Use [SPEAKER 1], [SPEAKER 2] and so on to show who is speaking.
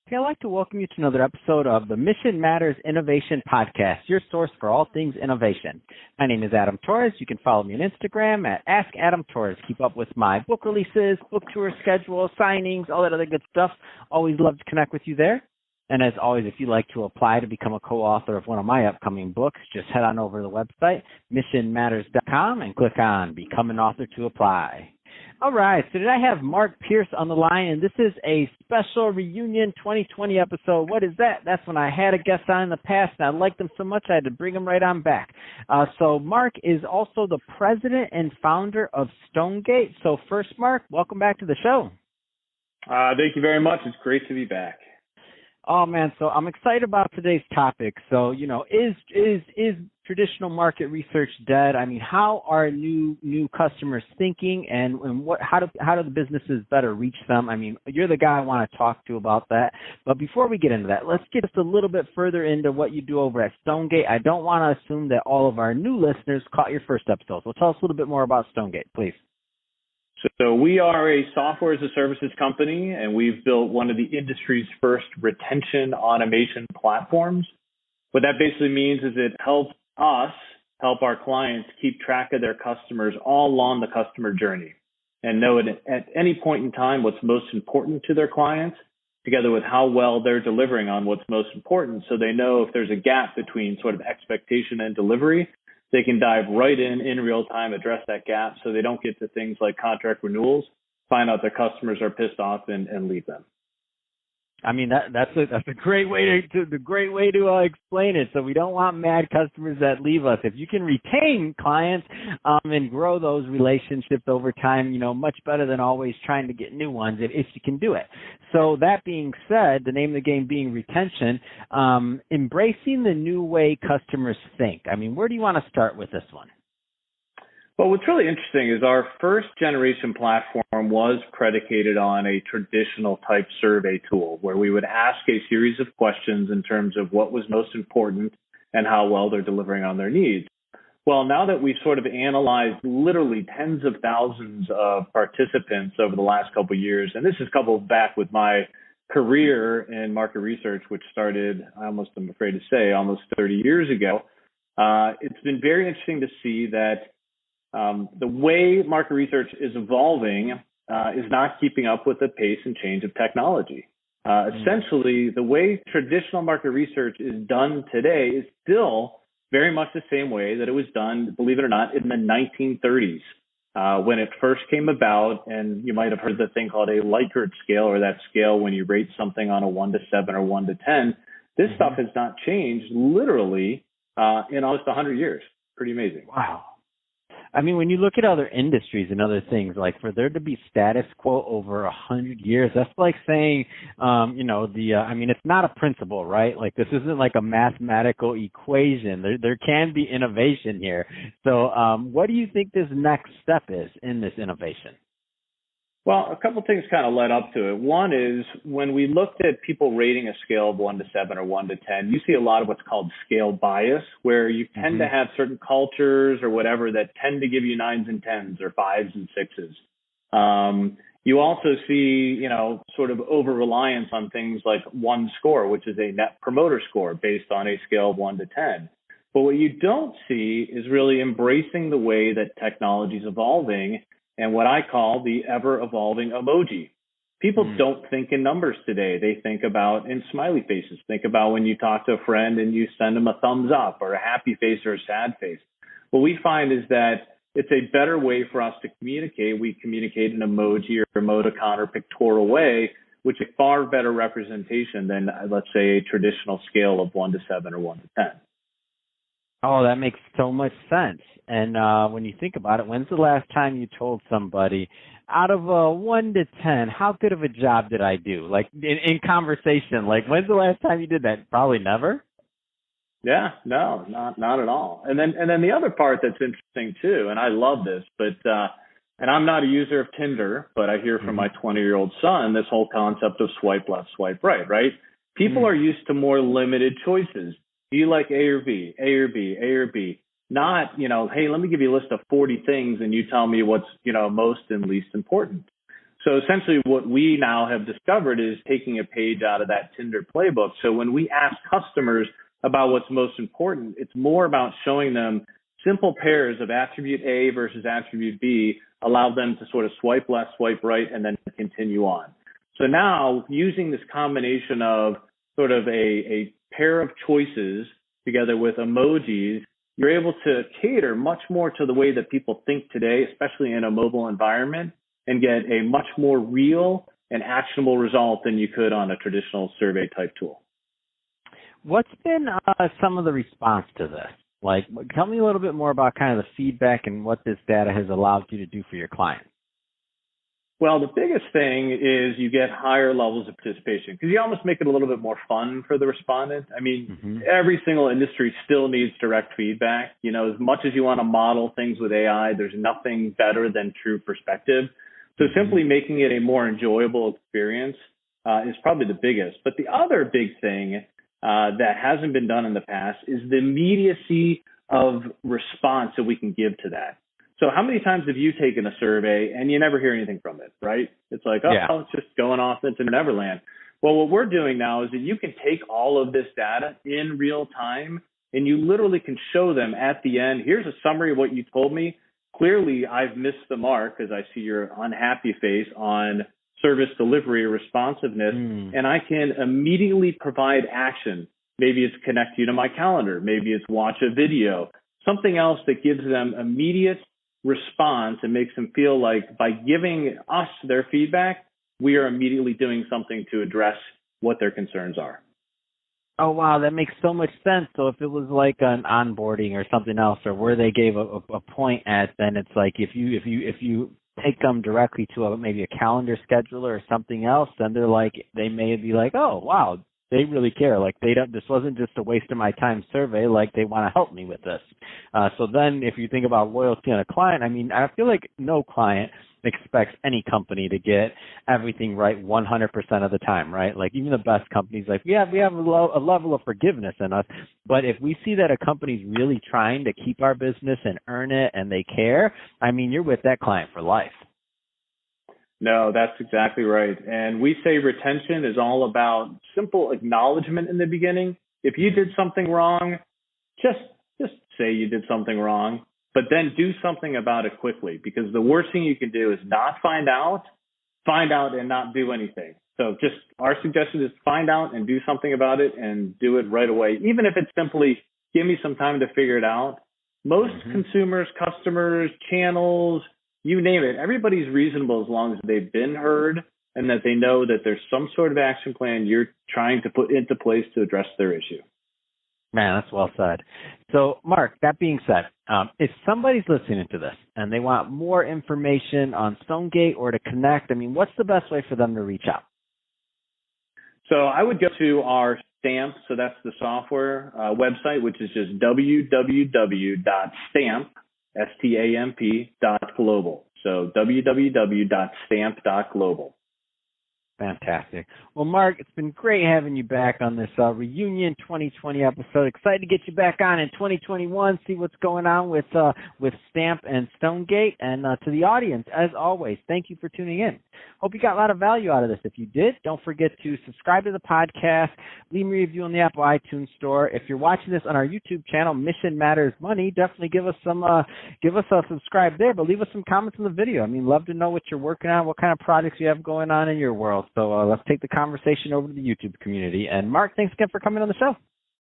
[SPEAKER 1] Hey, I'd like to welcome you to another episode of the Mission Matters Innovation Podcast, your source for all things innovation. My name is Adam Torres. You can follow me on Instagram at AskAdamTorres. Keep up with my book releases, book tour schedule, signings, all that other good stuff. Always love to connect with you there. And as always, if you'd like to apply to become a co-author of one of my upcoming books, just head on over to the website, missionmatters.com, and click on Become an Author to apply. All right, so today I have Marc Pierce on the line, and this is a special reunion 2020 episode. What is that? That's when I had a guest on in the past, and I liked them so much I had to bring him right on back. So Marc is also the president and founder of Stonegate. So first, Marc, welcome back to the show.
[SPEAKER 2] Thank you very much. It's great to be back.
[SPEAKER 1] Oh man, so I'm excited about today's topic. So, is traditional market research dead? I mean, how are new customers thinking, and how do the businesses better reach them? I mean, you're the guy I want to talk to about that. But before we get into that, let's get just a little bit further into what you do over at Stonegate. I don't want to assume that all of our new listeners caught your first episode. So tell us a little bit more about Stonegate, please.
[SPEAKER 2] So we are a software as a services company, and we've built one of the industry's first retention automation platforms. What that basically means is it helps us help our clients keep track of their customers all along the customer journey and know at any point in time what's most important to their clients, together with how well they're delivering on what's most important, so they know if there's a gap between sort of expectation and delivery. They can dive right in real time, address that gap so they don't get to things like contract renewals, find out their customers are pissed off and leave them.
[SPEAKER 1] I mean, that's a great way to explain it. So we don't want mad customers that leave us. If you can retain clients and grow those relationships over time, much better than always trying to get new ones if you can do it. So that being said, the name of the game being retention, embracing the new way customers think. I mean, where do you want to start with this one?
[SPEAKER 2] Well, what's really interesting is our first generation platform was predicated on a traditional type survey tool where we would ask a series of questions in terms of what was most important and how well they're delivering on their needs. Well, now that we've sort of analyzed literally tens of thousands of participants over the last couple of years, and this is coupled back with my career in market research, which started, I'm afraid to say, almost 30 years ago, it's been very interesting to see that the way market research is evolving is not keeping up with the pace and change of technology. Essentially, the way traditional market research is done today is still very much the same way that it was done, believe it or not, in the 1930s when it first came about. And you might have heard the thing called a Likert scale, or that scale when you rate something on a 1 to 7 or 1 to 10. This stuff has not changed literally in almost 100 years. Pretty amazing.
[SPEAKER 1] Wow. I mean, when you look at other industries and other things, like for there to be status quo over 100 years, that's like saying, I mean, it's not a principle, right? Like this isn't like a mathematical equation. There can be innovation here. So what do you think this next step is in this innovation?
[SPEAKER 2] Well, a couple of things kind of led up to it. One is when we looked at people rating a scale of 1 to 7 or 1 to 10, you see a lot of what's called scale bias, where you tend to have certain cultures or whatever that tend to give you 9s and 10s or 5s and 6s. You also see, sort of over-reliance on things like one score, which is a net promoter score based on a scale of 1 to 10. But what you don't see is really embracing the way that technology is evolving and what I call the ever-evolving emoji. People don't think in numbers today. They think about in smiley faces. Think about when you talk to a friend and you send them a thumbs up or a happy face or a sad face. What we find is that it's a better way for us to communicate. We communicate in emoji or emoticon or pictorial way, which is a far better representation than, let's say, a traditional scale of 1 to 7 or 1 to 10.
[SPEAKER 1] Oh, that makes so much sense. And when you think about it, when's the last time you told somebody, out of 1 to 10, how good of a job did I do? Like in conversation, like when's the last time you did that? Probably never.
[SPEAKER 2] Yeah, no, not at all. And then the other part that's interesting too, and I love this, but and I'm not a user of Tinder, but I hear from my 20-year-old son this whole concept of swipe left, swipe right, right? People are used to more limited choices. Do you like A or B, A or B, A or B? Not, hey, let me give you a list of 40 things and you tell me what's, most and least important. So essentially what we now have discovered is taking a page out of that Tinder playbook. So when we ask customers about what's most important, it's more about showing them simple pairs of attribute A versus attribute B, allow them to sort of swipe left, swipe right, and then continue on. So now using this combination of sort of a pair of choices together with emojis, you're able to cater much more to the way that people think today, especially in a mobile environment, and get a much more real and actionable result than you could on a traditional survey type tool.
[SPEAKER 1] What's been some of the response to this? Like, tell me a little bit more about kind of the feedback and what this data has allowed you to do for your clients.
[SPEAKER 2] Well, the biggest thing is you get higher levels of participation because you almost make it a little bit more fun for the respondent. I mean, every single industry still needs direct feedback. You know, as much as you want to model things with AI, there's nothing better than true perspective. So simply making it a more enjoyable experience is probably the biggest. But the other big thing that hasn't been done in the past is the immediacy of response that we can give to that. So how many times have you taken a survey and you never hear anything from it, right? It's like, it's just going off into Neverland. Well, what we're doing now is that you can take all of this data in real time and you literally can show them at the end, here's a summary of what you told me. Clearly, I've missed the mark because I see your unhappy face on service delivery or responsiveness, and I can immediately provide action. Maybe it's connect you to my calendar. Maybe it's watch a video, something else that gives them immediate response and makes them feel like by giving us their feedback, we are immediately doing something to address what their concerns are.
[SPEAKER 1] Oh, wow, that makes so much sense. So if it was like an onboarding or something else, or where they gave a point at, then it's like if you take them directly to maybe a calendar scheduler or something else, then they may be like, oh, wow, they really care. Like this wasn't just a waste of my time survey. Like they want to help me with this. So then if you think about loyalty on a client, I mean, I feel like no client expects any company to get everything right 100% of the time, right? Like even the best companies, like we have a level of forgiveness in us, but if we see that a company's really trying to keep our business and earn it and they care, I mean, you're with that client for life.
[SPEAKER 2] No, that's exactly right. And we say retention is all about simple acknowledgement in the beginning. If you did something wrong, just say you did something wrong, but then do something about it quickly, because the worst thing you can do is not find out and not do anything. So just our suggestion is find out and do something about it and do it right away. Even if it's simply give me some time to figure it out. Most consumers, customers, channels, you name it, everybody's reasonable as long as they've been heard and that they know that there's some sort of action plan you're trying to put into place to address their issue.
[SPEAKER 1] Man, that's well said. So, Marc, that being said, if somebody's listening to this and they want more information on Stonegate or to connect, I mean, what's the best way for them to reach out?
[SPEAKER 2] So I would go to our Stamp, so that's the software website, which is just www.stamp.global. So www.stamp.global.
[SPEAKER 1] Fantastic. Well, Marc, it's been great having you back on this reunion 2020 episode. Excited to get you back on in 2021, see what's going on with Stamp and Stonegate. And to the audience, as always, thank you for tuning in. Hope you got a lot of value out of this. If you did, don't forget to subscribe to the podcast, leave me a review on the Apple iTunes Store. If you're watching this on our YouTube channel, Mission Matters Money, definitely give us a subscribe there, but leave us some comments on the video. I mean, love to know what you're working on, what kind of projects you have going on in your world. So let's take the conversation over to the YouTube community. And Marc, thanks again for coming on the show.